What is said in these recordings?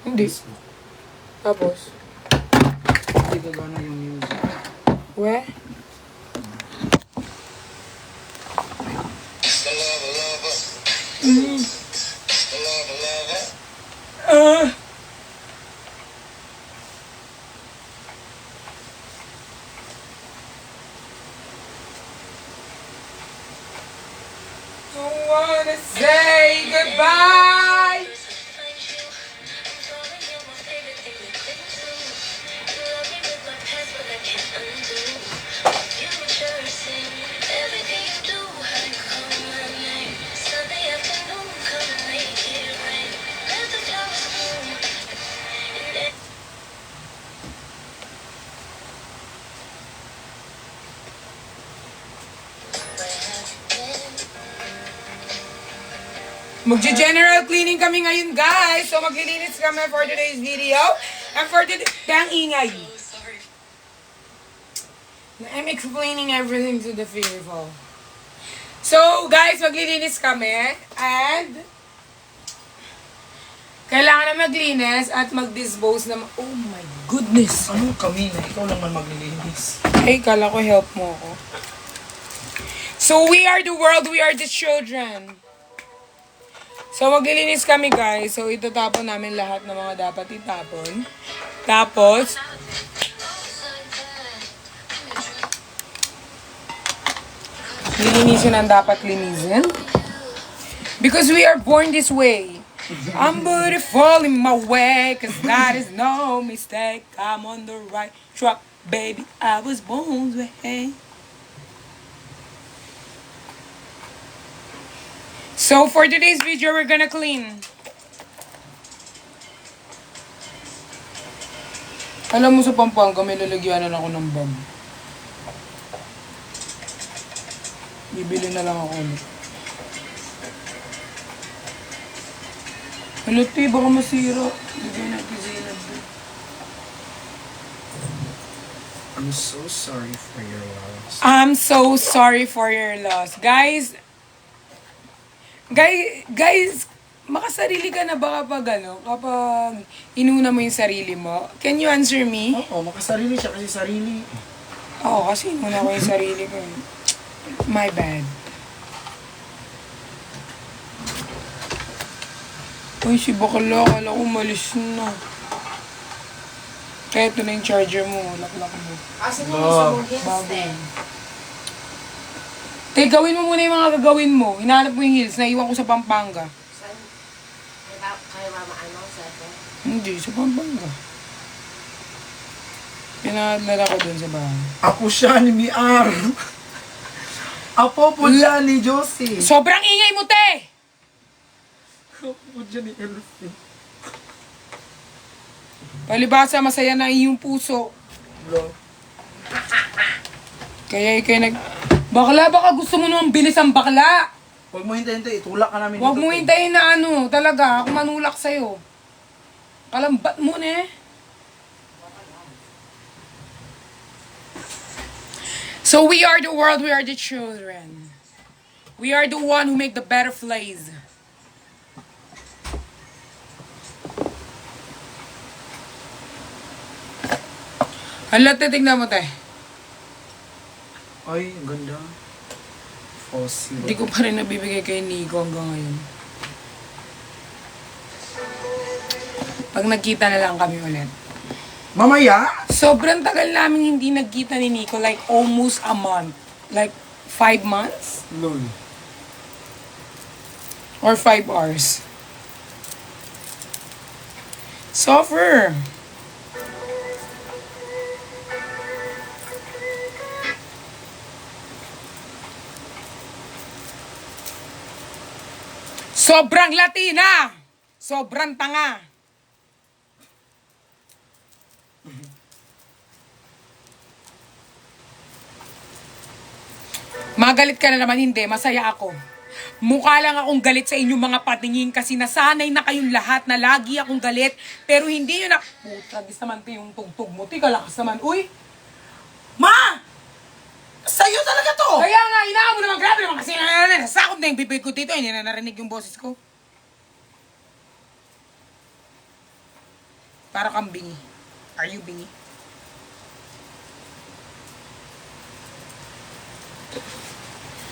Hindi. Tapos? Hindi gagana yung music. Weh? Don't wanna say goodbye. Magje-general cleaning kami ngayon, guys. So, maglilinis kami for today's video. And for today, bang ingay. I'm explaining everything to the people. So, guys, maglilinis kami. And, kailangan na maglinis at mag-dispose na... Oh my goodness. Ano kami na? Ikaw lang man maglilinis. Hey, kala ko help mo ako. So, we are the world, we are the children. So, maglilinis kami, guys. So, itatapon namin lahat ng mga dapat itapon. Tapos, lilinisin ang dapat linisin. Because we are born this way. I'm beautiful in my way, cause that is no mistake. I'm on the right track, baby. I was born this way. So, for today's video, we're gonna clean. Alam mo sa Pampanga, may lalagyanan ako ng bag. Bibili na lang ako ulit. Haluti, baka masira. Bigay natin Zainab. I'm so sorry for your loss. I'm so sorry for your loss. Guys, makasarili ka na ba kapag inuna mo yung sarili mo? Can you answer me? Oo, makasarili siya kasi sarili. Oo, kasi inuna ko yung sarili ko. My bad. Uy, si bakla, kala ko umalis na. Kaya ito na yung charger mo, laklak mo. Asin mo yung Bago. Te, gawin mo muna yung mga gagawin mo. Hinahanap mo yung heels, naiwan ko sa Pampanga. Saan? Kaya mama ano? Saan? Hindi, sa Pampanga. Pinadala ko dun sa bahay. Apo siya ni Miar. Apo po siya ni Josie. Sobrang ingay mo, te! Apo po siya ni Elfie. Palibasa, masaya na iyong puso. Bro. Kaya ikay Bakla, baka gusto mo naman bilis ang bakla. Huwag mo hintayin tayo, itulak ka namin. Huwag dito, mo te. hintayin na talaga, ako manulak sa'yo. Kalambat mo na eh. So we are the world, we are the children. We are the one who make the better plays. Hala, titignan mo tayo. Ay, ang ganda. Fossil. Hindi ko pa rin nabibigay kay Nico hanggang ngayon. Pag nagkita na lang kami ulit. Mamaya? Sobrang tagal namin hindi nagkita ni Nico. Like, almost a month. Like, 5 months? Lol. Or 5 hours. Suffer. Sobrang Latina! Sobrang tanga! Magalit ka na naman, hindi. Masaya ako. Mukha lang akong galit sa inyong mga patingin kasi nasanay na kayong lahat na lagi akong galit. Pero hindi nyo na... Puta, gis naman ito yung tugtog mo. Tika, lakas naman. Uy! Ma! Sa'yo talaga to! Kaya nga, inaan mo naman. Grabe naman kasi nasakot na yung bibig ko dito. Hindi na narinig yung boses ko. Para kang bingi. Are you bingi?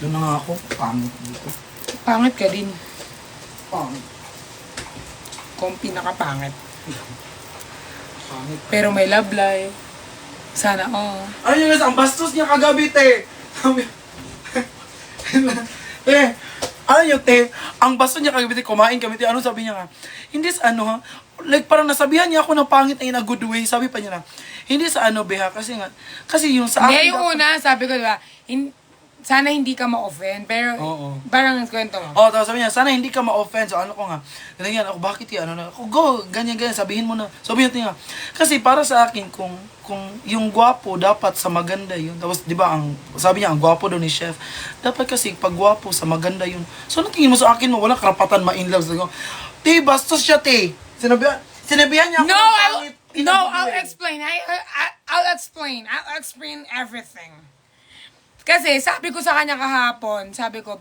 Doon na nga ako. Pangit dito. Pangit ka din. Pangit. Kung pinakapangit. Pangit. Pero may love life. Sana, Ano yung ang bastos niya kagabi, te? Sabi, ano yung te? Ang bastos niya kagabi, te, kumain kami, te. Ano sabi niya nga? Hindi sa ano ha? Like parang nasabihan niya ako ng pangit na in a good way. Sabi pa niya na, hindi sa ano, beha. Kasi nga, kasi yung sa Hindi, akin. yung una, sabi ko, diba, sana hindi ka ma-offend, pero Oo. parang kwento mo. Oh, tapos sabi niya, sana hindi ka ma-offend. So, ano ko nga, ganyan ako, bakit yan? Ano na, ako, go, ganyan, sabihin mo na. Sabihin niya, kasi para sa akin, kung yung gwapo, dapat sa maganda yun. Tapos, di ba, sabi niya, ang gwapo daw ni chef. Dapat kasi, pag gwapo, sa maganda yun. So, ano tingin mo sa akin mo? Wala karapatan ma-in love. Sabi ko, te, bastos siya, te. Sinabihan niya ako. No, ng pangit, in a good I'll way. explain. I'll explain. I'll explain everything. Kasi sabi ko sa kanya kahapon, sabi ko,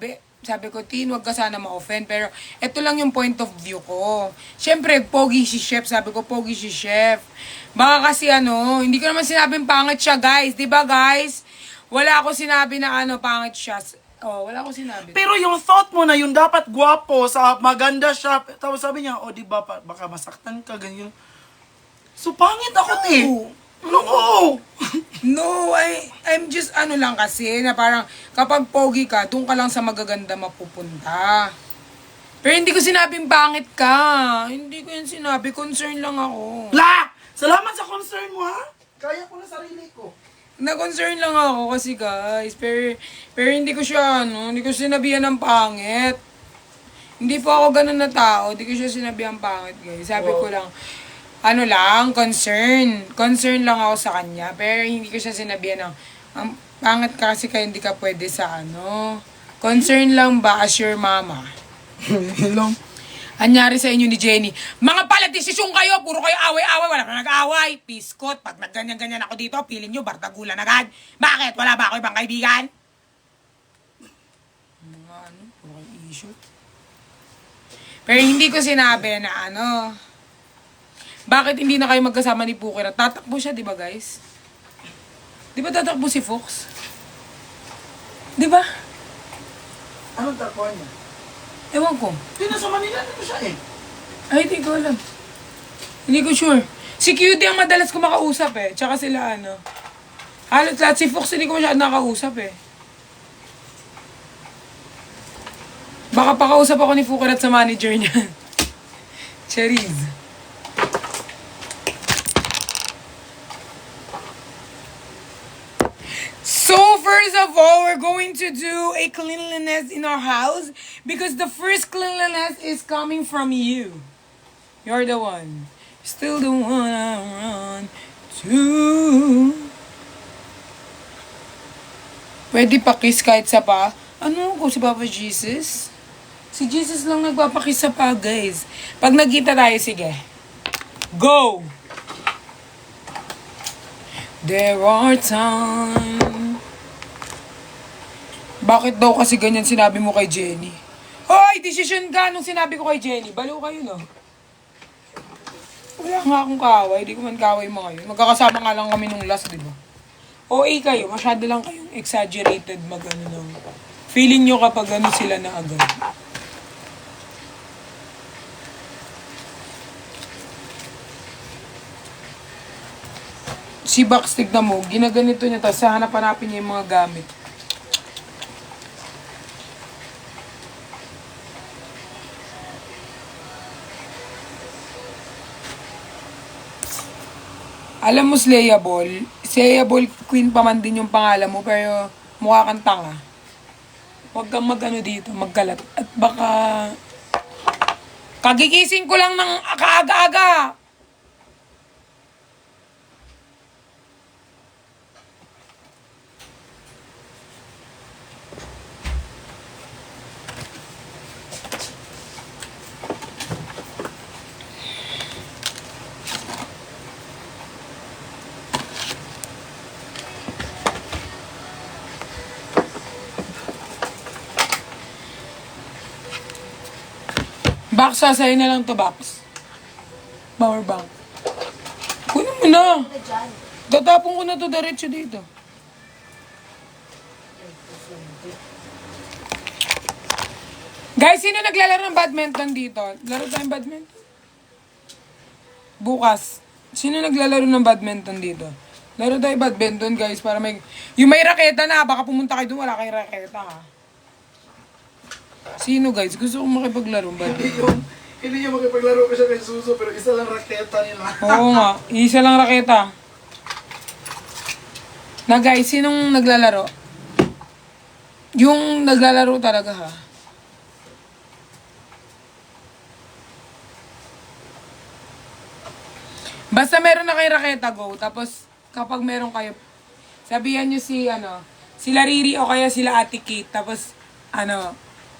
Tin, wag ka sana ma-offend. Pero ito lang yung point of view ko. Siyempre, pogi si chef. Sabi ko, pogi si chef. Baka kasi hindi ko naman sinabing pangit siya, guys. Diba, guys? Wala ako sinabi na pangit siya. Oh, wala ako sinabi. Pero yung thought mo na yung dapat gwapo, sa maganda siya. Tapos sabi niya, di ba, baka masaktan ka, ganyan. So, pangit ako, te. No! No, I'm just lang kasi, na parang kapag pogi ka, doon ka lang sa magaganda mapupunta. Pero hindi ko sinabing pangit ka. Hindi ko yan sinabi. Concern lang ako. La! Salamat sa concern mo, ha? Kaya ko na sarili ko. Na-concern lang ako kasi guys. Pero hindi ko siya, hindi ko sinabihan ng pangit. Hindi po ako ganun na tao. Hindi ko siya sinabihan pangit, guys. Sabi ko lang, concern. Concern lang ako sa kanya. Pero hindi ko siya sinabihan ng, pangit ka kasi kaya hindi ka pwede sa Concern lang ba as your mama? Hello? Anyari sa inyo ni Jenny, mga paladesisyon kayo, puro kayo away-away, wala na nag-away. Piskot, pag nagganyan-ganyan ako dito, piling nyo, bartagulan agad. Bakit? Wala ba ako ibang kaibigan? Mga puro kayo issue. Pero hindi ko sinabi na bakit hindi na kayo magkasama ni Pukira? Tatakbo siya, di ba guys? Di ba tatakbo si Fox? Di ba? Anong takbuhan niya? Ewan ko. Hindi, nasa Manila na siya eh. Ay, hindi ko alam. Hindi ko sure. Si QD ang madalas ko makausap eh. Tsaka sila halos lahat. Si Fox hindi ko masyadong nakausap eh. Baka pakausap ako ni Fukurat sa manager niya. Cherise. So, first of all, we're going to do a cleanliness in our house because the first cleanliness is coming from you. You're the one. Still the one I run to. Pwede pa kiss kahit sa pa? Kung si Papa Jesus? Si Jesus lang nagpapakiss sa pa, guys. Pag nagkita tayo, sige. Go! There are times. Bakit daw kasi ganyan sinabi mo kay Jenny? Hoy! Decision ka nung sinabi ko kay Jenny. Baliw kayo, no? Wala nga akong kaway. Di ko man kaway mo ngayon. Magkakasama nga lang kami nung last, di ba? OA kayo. Masyado lang kayong exaggerated lang. Feeling nyo kapag sila na agad. Si Bax, tignan mo. Ginaganito niya. Tapos hanap-hanapin niya yung mga gamit. Alam mo, Slayable Queen pa man din yung pangalan mo, pero mukha kang tanga. Huwag kang dito, magkalat. At baka, kagigising ko lang ng kaaga-aga. Box, sa'yo na lang to, box. Power bank. ko na. Na dyan. Tatapon ko na to diretso dito. Guys, sino naglalaro ng badminton dito? Laro tayong badminton? Bukas. Sino naglalaro ng badminton dito? Laro tayo badminton, guys, para may... Yung may raketa na, baka pumunta kayo doon, wala kayong raketa, ha? Sino, guys? Gusto kong makipaglaro ng badminton. Hindi yung makipaglaro ko siya kay Suso, pero isa lang raketa nila. Oo nga, isa lang raketa. Na guys, sinong naglalaro? Yung naglalaro talaga, ha? Basta meron na kayo raketa, go. Tapos, kapag meron kayo, sabihan nyo si, sila Riri o kaya sila Ate Kate. Tapos,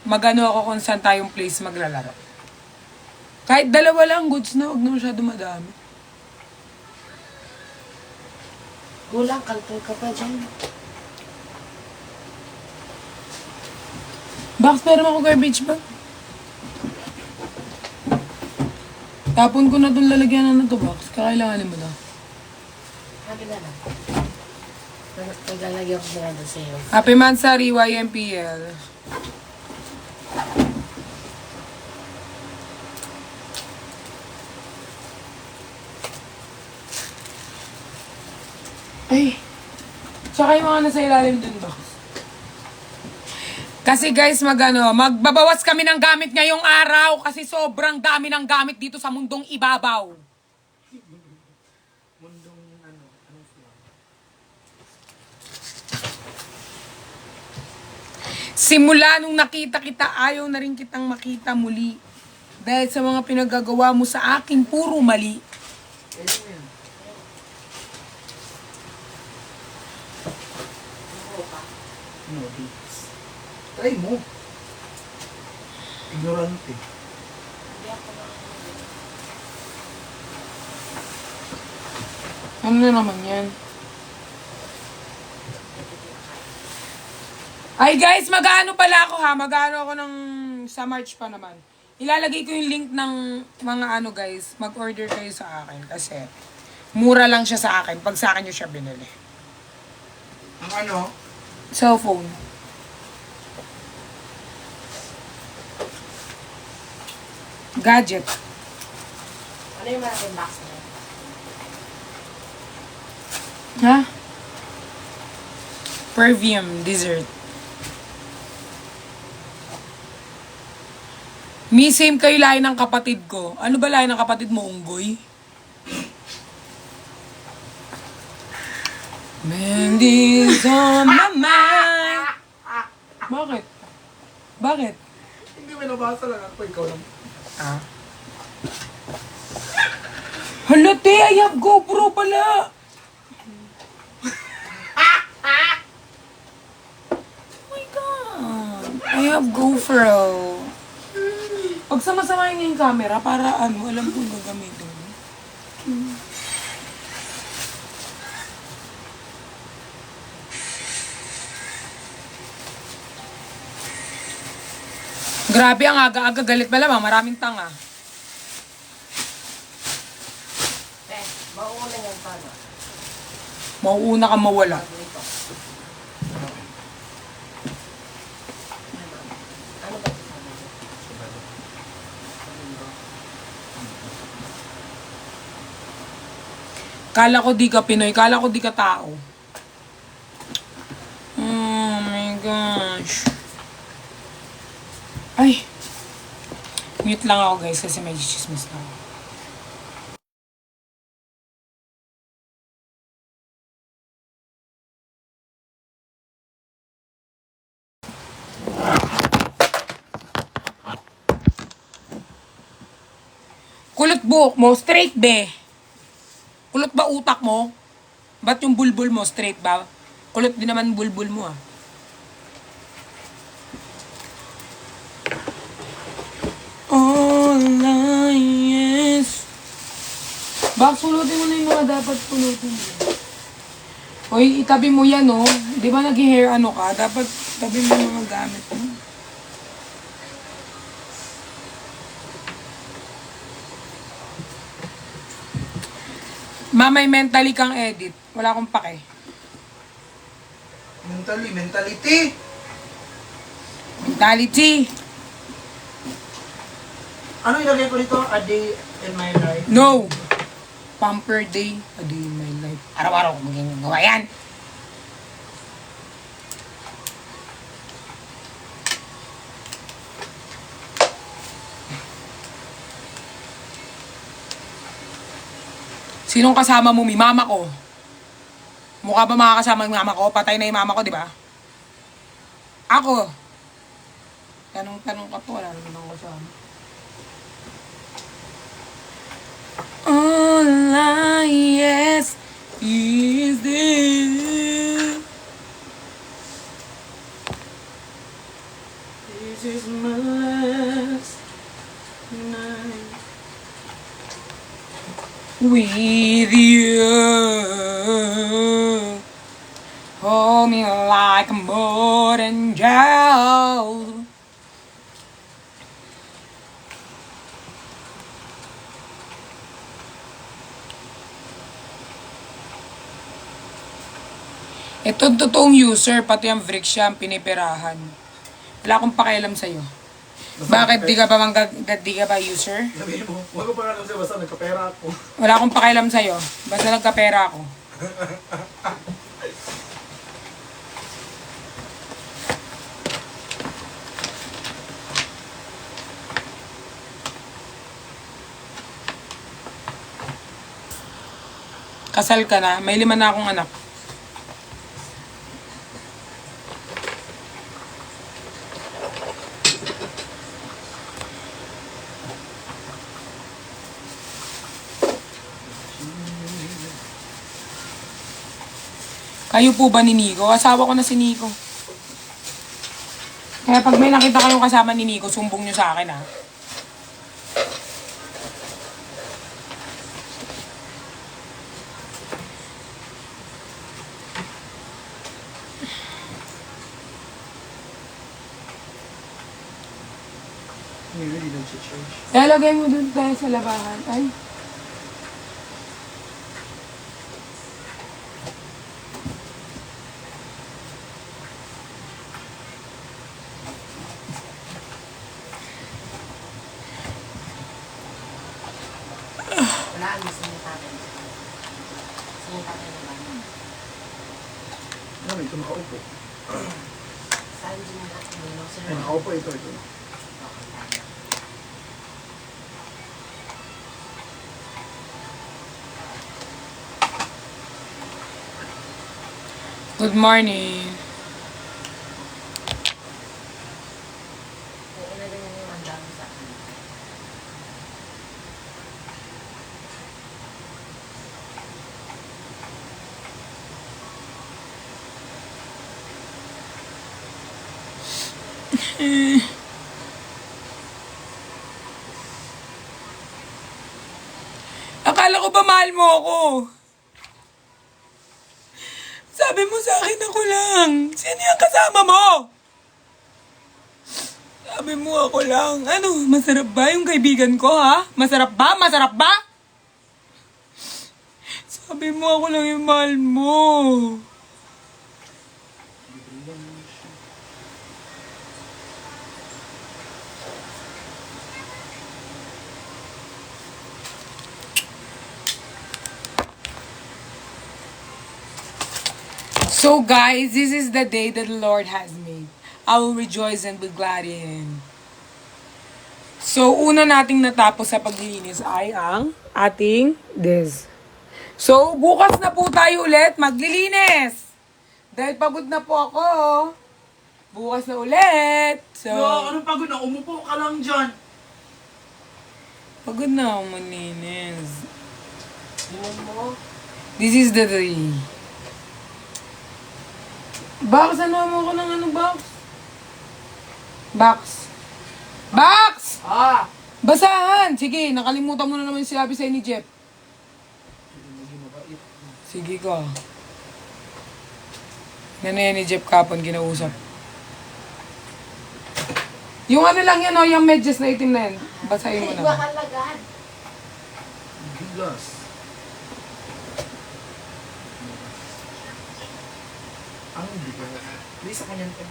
magano ako kung saan tayong place maglalaro. Kahit dalawa lang, goods na. Huwag na masyado madami. Kulang, kalkal ka pa dyan. Box, meron ako garbage bag. Tapon ko na itong lalagyan na ito, box. Kakailanganin mo na. Happy na lang. Naglalagyan ko sila doon sa'yo. Happy Mansari, YMPL. Ay. Tsaka yung mga nasa ilalim dun, box. Kasi guys, magbabawas kami ng gamit ngayong araw kasi sobrang dami ng gamit dito sa mundong ibabaw. Simula nung nakita kita, ayaw na rin kitang makita muli. Dahil sa mga pinagagawa mo sa akin, puro mali. No, Dix. Try mo. Ignorante. Ano na naman yan? Ay guys, mag-ano pala ako ha? Mag-ano ako sa March pa naman. Ilalagay ko yung link ng mga guys. Mag-order kayo sa akin kasi mura lang siya sa akin pag sa akin nyo siya binili. Ang ano? Cellphone. Gadget. Ano yung malaking box na yun? Ha? Perfume, dessert. Me, same kayo lahi ng kapatid ko. Ano ba lahi ng kapatid mo, Unggoy? Mendy's on my mind. Bakit? Bakit? Hindi may nabasa lang ako, ikaw lang. Ah. Hala, te, I have GoPro pala. Oh my God. I have GoPro. Pag sama-samahin niya yung camera, para alam kong gagamitin. Grabe, ang aga-aga galit pala, maraming tanga. Mauuna yan paano? Mauuna ka mawala. Dito. Ano ba ito sabi? Kala ko di ka Pinoy, kala ko di ka tao. Oh my gosh. Ay. Mute lang ako guys kasi may chismis na ako. Kulot buhok mo, straight be. Kulot ba utak mo? Ba't yung bulbul mo, straight ba? Kulot din naman bulbul mo ah. All I is... Bak, pulutin mo na yung mga dapat pulutin mo. Hoy, itabi mo yan oh. Di ba nag-hair ka? Dapat tabi mo yung mga gamit mo. Mamay mentally kang edit. Wala akong pake. Mentality. Mentality. Ano ilagay ko dito? A day in my life. No. Pamper day. A day in my life. Araw-araw ko magagawa yan. Sinong kasama mo? Mi mama ko. Mukha ba makakasama ng mama ko? Patay na yung mama ko, di ba? Ako. Tanong-tanong ka po. Wala naman ako kasama. All I ask is this. This is my last night. With you. Hold me like a modern child. Itong totoong user, pati ang Vrix siya ang pinipirahan. Wala akong pakialam sa'yo. Bakit di ka ba user? Sabihin mo, huwag ko pa alam sa'yo, basta nagkapera ako. Wala akong pakialam sa'yo. Basta nagkapera ako. Kasal ka na. May 5 na akong anak. Kayo po ba ni Nico? Asawa ko na si Nico. Kaya pag may nakita kayong kasama ni Nico, sumbong nyo sa akin, ha? Really nag-church. Lalagay mo dun tayo sa labahan. Ay. Wala ang sinitatin. Sinitatin na ba? Ano, ito nakaupo. Saan din na? Ay, nakaupo ito. Good morning. Ilagay niyo yung mandang sa akin. Akala ko ba mahal mo ako? Sabi mo sa akin ako lang. Sino yung kasama mo? Sabi mo ako lang. Ano, masarap ba yung kaibigan ko, ha? Masarap ba? Masarap ba? Sabi mo ako lang yung mahal mo. So guys, this is the day that the Lord has made. I will rejoice and be glad in Him. So, una nating natapos sa paglilinis ay ang ating this. So, bukas na po tayo ulit maglilinis. Dahil pagod na po ako. Bukas na ulit. So, No, anong pagod na? Umupo ka lang dyan. pagod na ako maglinis. Tingnan mo. This is the day. Box, ano mo ko ng ano, box? Box. Box! Ah! Basahan! Sige, nakalimutan mo na naman yung sinabi sa'yo ni Jeff. Sige ko. Yan na yan ni Jeff kapon, kinausap. Yung ano lang yan, oh, yung medyas na itim na yan. Basahin mo na. Makalagad. Gilas. Ang bigas. Hindi sa kanya ito.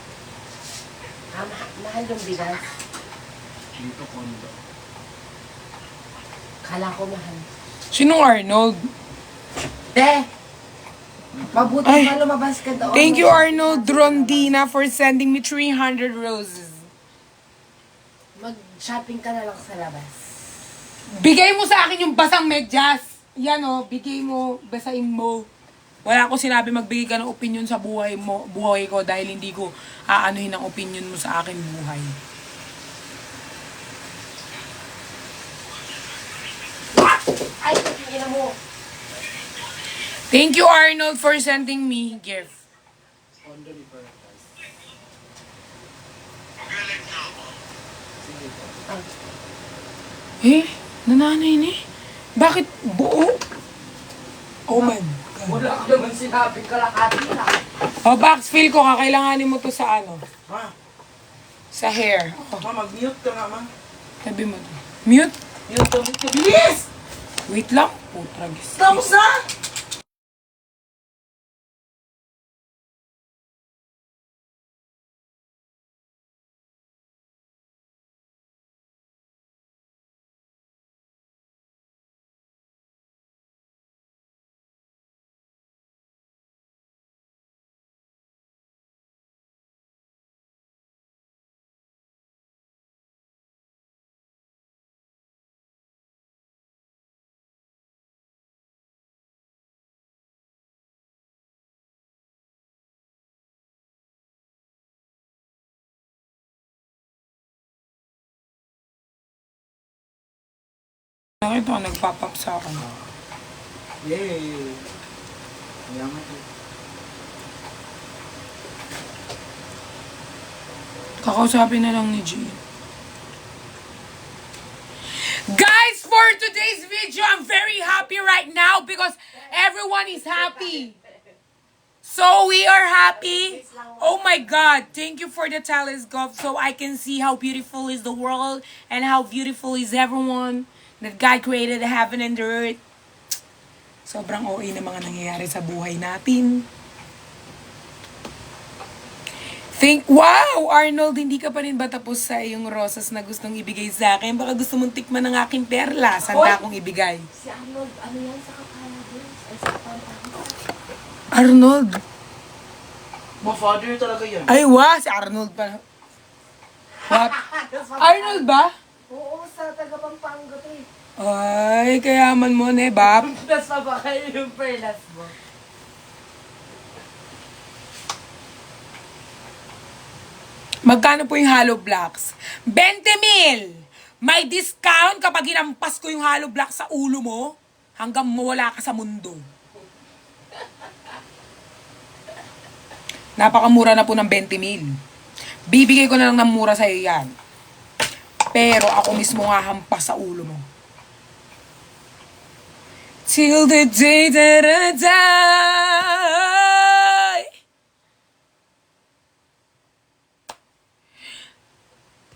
Mahal yung bigas. Dito kondo. Kala ko mahal. Sinong Arnold? Te! Mabuti Ay. pa lumabas ka doon. Thank you, Arnold Rondina, for sending me 300 roses. Mag-shopping ka na lang sa labas. Bigay mo sa akin yung basang medyas. Yan o, bigay mo, basahin mo. Wala ko sinabi magbigay ka ng opinion sa buhay mo, buhay ko dahil hindi ko aanuhin ang opinion mo sa akin buhay. Ay, tingin mo. Thank you, Arnold, for sending me gift. Eh, nananay ni? Bakit buo? Oh my God. Wala ka naman sinabing kalakati na. Oh, Bax, feel ko kakailanganin mo to sa ano? Ma, Sa hair. Oh, ma, mag-mute ka nga, ma. tabi mo to. Mute? Mute ka, mute ka. Bilis! Wait lang. Putragis. Tapos na! Nakita ko nagpapap sa akin. Yay! Mayaman ko. Kakausapin na lang ni G. Guys, for today's video, I'm very happy right now because everyone is happy. So we are happy. Oh my God. Thank you for the telescope so I can see how beautiful is the world and how beautiful is everyone. That God created the heaven and the earth. Sobrang OA na mga nangyayari sa buhay natin. Wow, Arnold, hindi ka pa rin ba tapos sa iyong rosas na gustong ibigay sa akin? Baka gusto mong tikman ng aking perla. Sanda akong ibigay. Si Arnold, ano yan sa Kapanagos? Ay, sa Pampanga. Arnold. Ma-father talaga yan. Ay, si Arnold pa. What? Arnold ba? Oo, sa taga Pampanga to eh. Ay, kayaman mo, ne, Bab. Nasa ba kayo yung perlas mo? Magkano po yung hollow blocks? 20,000! May discount kapag hinampas ko yung hollow block sa ulo mo hanggang mawala ka sa mundo. Napakamura na po ng 20,000. Bibigay ko na lang ng mura sa'yo yan. Pero ako mismo nga hampas sa ulo mo. Till the day that I die.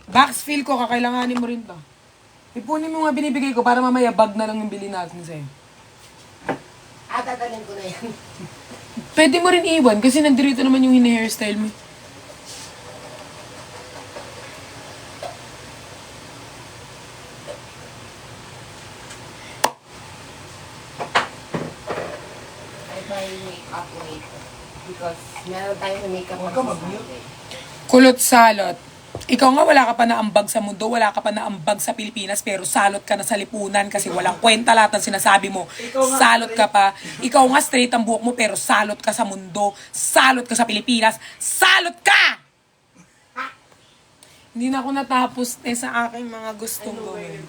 Bax, feel ko, kakailanganin mo rin to. Ipunin mo nga binibigay ko para mamaya bag na lang yung bili natin sa'yo. Tatanggalin ko na yan. Pwede mo rin iwan kasi nandito naman yung hini-hairstyle mo. Ay, may makeup wait. Because meron tayong makeup Huwag ka mag-mute. Kulot salot. Ikaw nga wala ka pa naambag sa mundo, wala ka pa naambag sa Pilipinas, pero salot ka na sa lipunan kasi walang kwenta lahat ng sinasabi mo. Salot ka pa. Ikaw nga straight ang buhok mo, pero salot ka sa mundo, salot ka sa Pilipinas, salot ka! Hindi na ako natapos sa aking mga gustong gawin.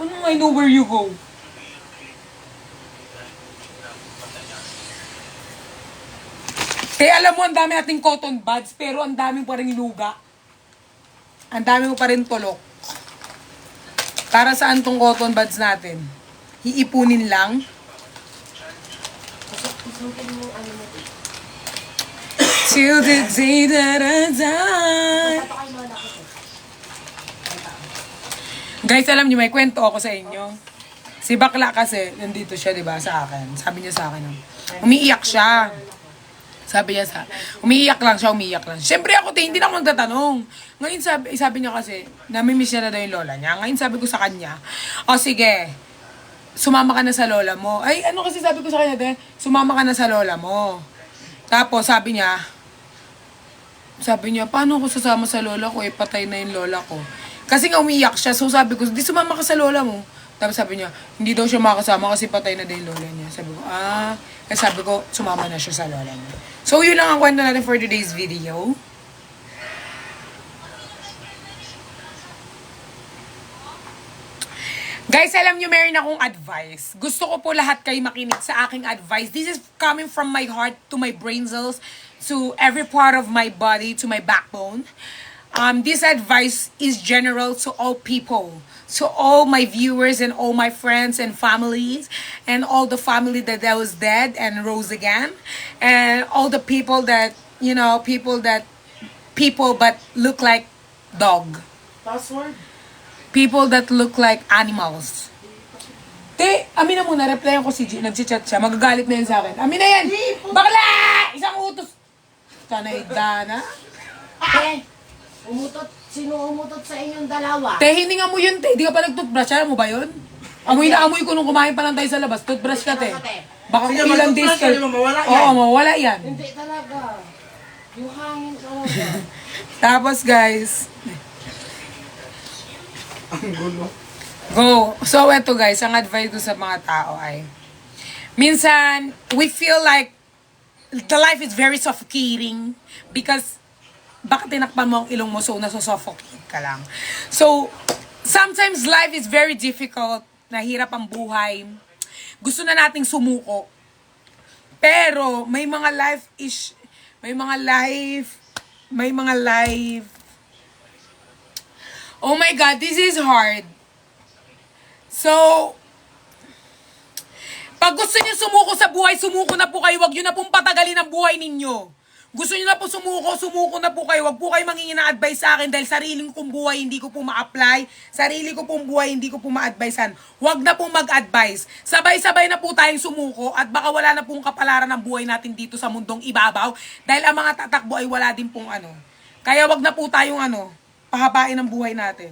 Ano I know where you go? Kaya alam mo, ang dami nating cotton buds, pero ang dami pa rin inuga. Ang dami mo pa rin tulok. Para saan tong cotton buds natin? Iipunin lang? Isukin mo ano mo. Till the day that I die. Pato kayo mga nakot. Guys, alam niyo, may kwento ako sa inyo. Si bakla kasi, nandito siya, di ba, sa akin. Sabi niya sa akin, umiiyak siya. Sabi niya umiiyak lang siya, umiiyak lang. Siyempre ako, hindi na ako magtatanong. Ngayon sabi niya kasi, namimiss niya na daw yung lola niya. Ngayon sabi ko sa kanya, o sige, sumama ka na sa lola mo. Ay, ano kasi sabi ko sa kanya, sumama ka na sa lola mo. Tapos sabi niya, paano ako sasama sa lola ko? Patay na yung lola ko. Kasi nga umiiyak siya, so sabi ko, di sumama ka sa lola mo. Tapos sabi niya, hindi daw siya makakasama kasi patay na din lola niya. Sabi ko, Kaya sabi ko, sumama na siya sa lola niya. So, yun lang ang kwento natin for today's video. Guys, alam niyo, meron akong advice. Gusto ko po lahat kayo makinig sa aking advice. This is coming from my heart to my brain cells, to every part of my body, to my backbone. This advice is general to all people, to all my viewers and all my friends and families, and all the family that was dead and rose again, and all the people that, people but look like dog. Password? People that look like animals. Te, amin na muna, replyan ko si G, nag-chat siya, magagalit na yun sa akin. Amin na yan! Bakla! Isang utos! Sana idana. Sino umutot sa inyong dalawa? Te, hininga mo yun, te. Di ka pa nag-toothbrush. Alam mo ba yun? Amoy na amoy ko nung kumain pa lang tayo sa labas. Toothbrush ka, te. Baka Sige, kung ilang days mag-toothbrush ka, ka. di ba? Mawala yan. Oo, mawala yan. Hindi talaga. Yung hangin talaga. Tapos, guys. Ang gulo. Go. So, eto guys, ang advice ko sa mga tao ay, minsan, we feel like the life is very suffocating because baka tinakpan mo ang ilong mo so nasusuffocate ka lang. So, sometimes life is very difficult, nahirap ang buhay, gusto na nating sumuko, pero may mga life, oh my God, this is hard. So, pag gusto niyo sumuko sa buhay, sumuko na po kayo. Huwag niyo na pong patagalin ang buhay ninyo. Gusto niyo na po sumuko na po kayo. Huwag po kayo mangingin ng advice sa akin dahil sarili kong buhay hindi ko po ma-apply. Sarili ko pong buhay hindi ko po ma-advisean. Huwag na pong mag-advise. Sabay-sabay na po tayong sumuko at baka wala na pong kapalaran ng buhay natin dito sa mundong ibabaw dahil ang mga tatakbo ay wala din pong ano. Kaya wag na po tayong pahabain ang buhay natin.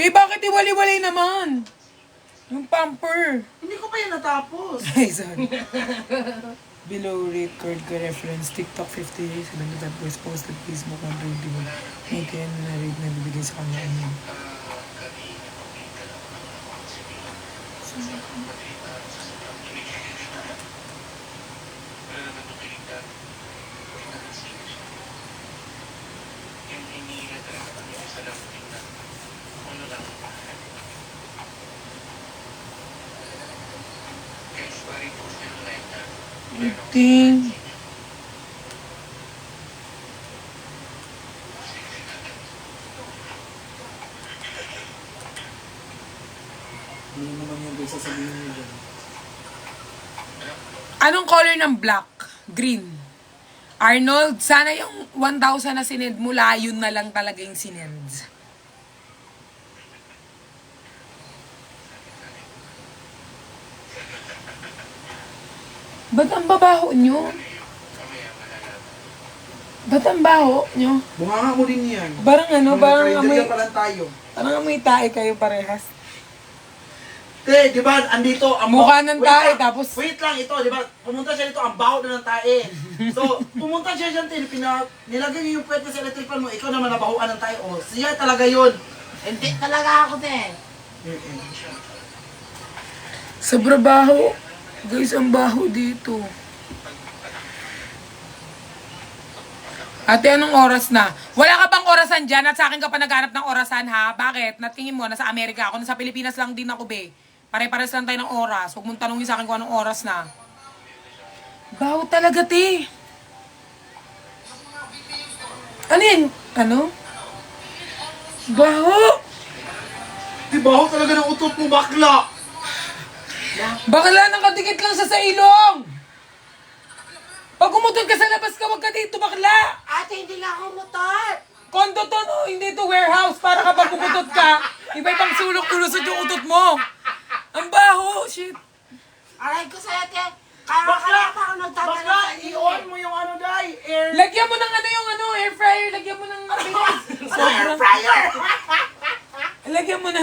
Bakit iwali-wali naman? Yung pamper. Hindi ko pa yan natapos. Ay, sorry. Below record ko reference, TikTok 50 days, alam mo that voice posted Facebook ang 21. Hindi yan na-read na bibigay sa kanya. Ting. Hindi naman yung sasabihin niyo dyan. Anong color ng black? Green. Arnold, sana yung 1,000 na sinend mo, yun na lang talaga yung sinend. Ba't ang babaho nyo? Ba't ang baho nyo? Bunganga mo din yan. Parang parang Karinderya amoy, pa lang tayo. parang amoy tae kayo parehas. Te, di ba, andito, ang Mukha ng wait tae, lang, tapos... Wait lang, ito, di ba, pumunta siya dito, ang baho na ng tae. So, pumunta siya dyan, te, nilagay niyo yung puwet na sa electric fan mo, ikaw naman nabahuan ng tae. O, siya talaga yun. Hindi talaga ako, te. Sobra baho. Guys, ang baho dito. Ate, anong oras na? Wala ka bang orasan dyan at sa akin ka pa naghanap ng orasan, ha? Bakit? Natingin mo, nasa Amerika ako, nasa Pilipinas lang din ako, be. Pare-pares lang tayo ng oras. Huwag mong tanongin sa akin kung anong oras na. Baho talaga, te. Ano yan? Ano? Baho! Di baho talaga ng utot mo, bakla. Bakla, nakadikit lang sa ilong! Pag umutol ka sa labas ka, wag ka dito, bakla! Ate, hindi nga ako mutot. Kondo to, no? Hindi to warehouse para kapag umutot ka, iba pang sulok-ulusot yung utot mo. Ang baho, shit. Aray ko sa'yo, te. Bakla! pa ako nagtatanong Bakla! sa iyo I-on mo yung ano, Day! Air... Lagyan mo ng ano yung ano, air fryer. Lagyan mo ng bilis. Sobrang... fryer! Lagyan mo na.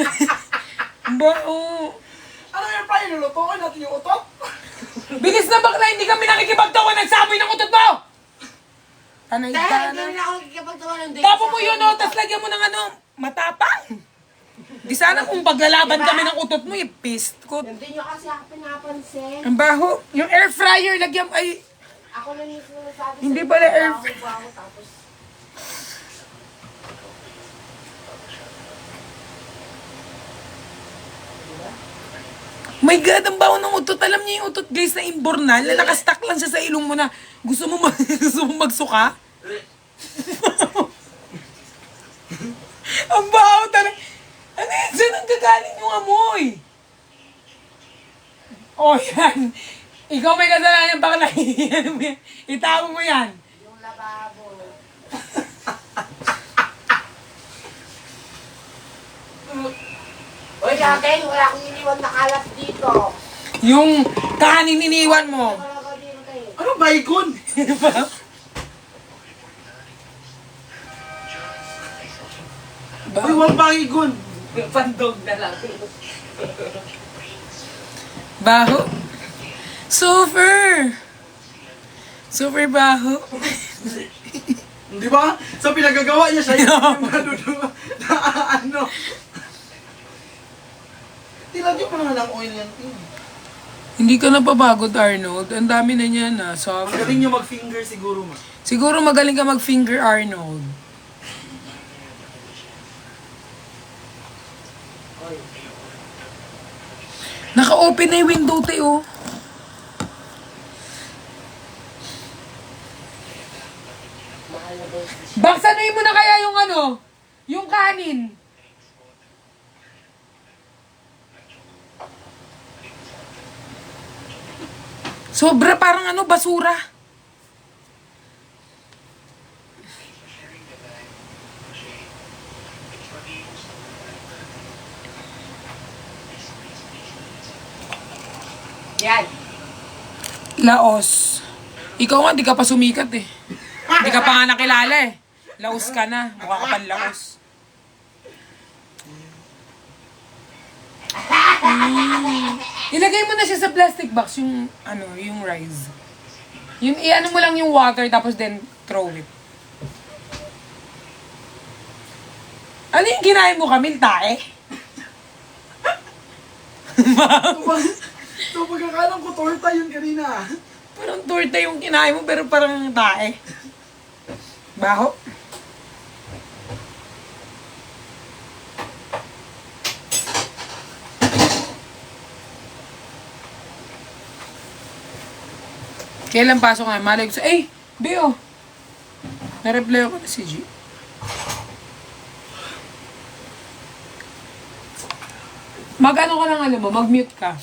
Ba, oo. Ano yung fryer? Lulutuin natin yung utot? Bilis na bakla, hindi kami nakikipagtawa. Nagsamoy ng utot mo! Tanay Dahil ka hindi na. rin ako nakikipagtawa ng date. Tapo mo yun, oh, tapos lagyan mo ng ano, matapang. Di sana kung paglalaban kami ng utot mo, i-pissed ko. Hindi nyo kasi ako pinapansin. Ang baho. Yung air fryer, lagyan, ay, Ako na mismo nagsabi Hindi sa'yo, pala air baho, tapos... my God, ang baho ng utot. Alam niyo yung utot, guys, na imbornal, na nakastack lang siya sa ilong mo na gusto mo, gusto mo magsuka? Ang baho talaga. Ano yan? Saan ang gagaling yung amoy? Oh, yan. Ikaw may kasalanan bakla. Ano mo yan? Itago mo yan. Yung lababo. Uy, dati, wala akong iniwan na kalat dito. Yung kanin iniwan mo. Wala ko dito kayo. Ano baygon? Uy, wang baygon! Pandog na lang. Baho. Super. Super baho. Di ba? So pinagagawa niya siya yung ano. Tilagyan mo na ng oil yan. Hindi ka napapagod, Arnold. Ang dami na niya na. So, Ang galing niya mag-finger siguro ma. siguro magaling ka mag-finger, Arnold. Naka-open na yung window, te, oh. Baksanuin mo na kaya yung ano? Yung kanin. Sobra parang ano, basura. Yan. Laos. Ikaw nga, di ka pa sumikat eh. Di ka pa nga nakilala eh. Laos ka na. Mukha ka pang laos. Ilagay mo na siya sa plastic box, yung, ano, yung rice. Yung, i-ano mo lang yung water, tapos then throw it. Ano yung kinain mo, Camille? Tae? So pagkakalang ko torta yun kanina. Parang torta yung kinain mo, pero parang tae. Baho. Kailan pasok nga? Malay ko sa... Eh! Bio! Na-reply ako na si G. Mag-ano ka lang alam mo? Mag-mute ka.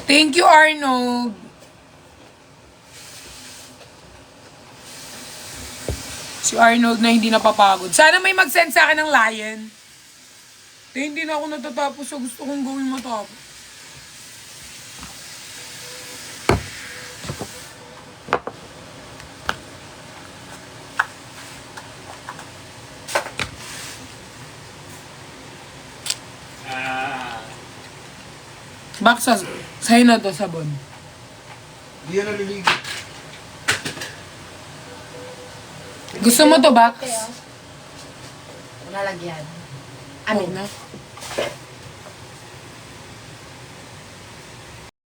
Thank you, Arnold. Si Arnold na hindi napapagod. Sana may mag-send sa akin ng lion. Hindi na ako natatapos sa gusto kong gawin matapos. Baksa, sa'yo na to, sabon. Hindi yan naliligo. Gusto mo to, Bax? Wala lagyan. Ano na?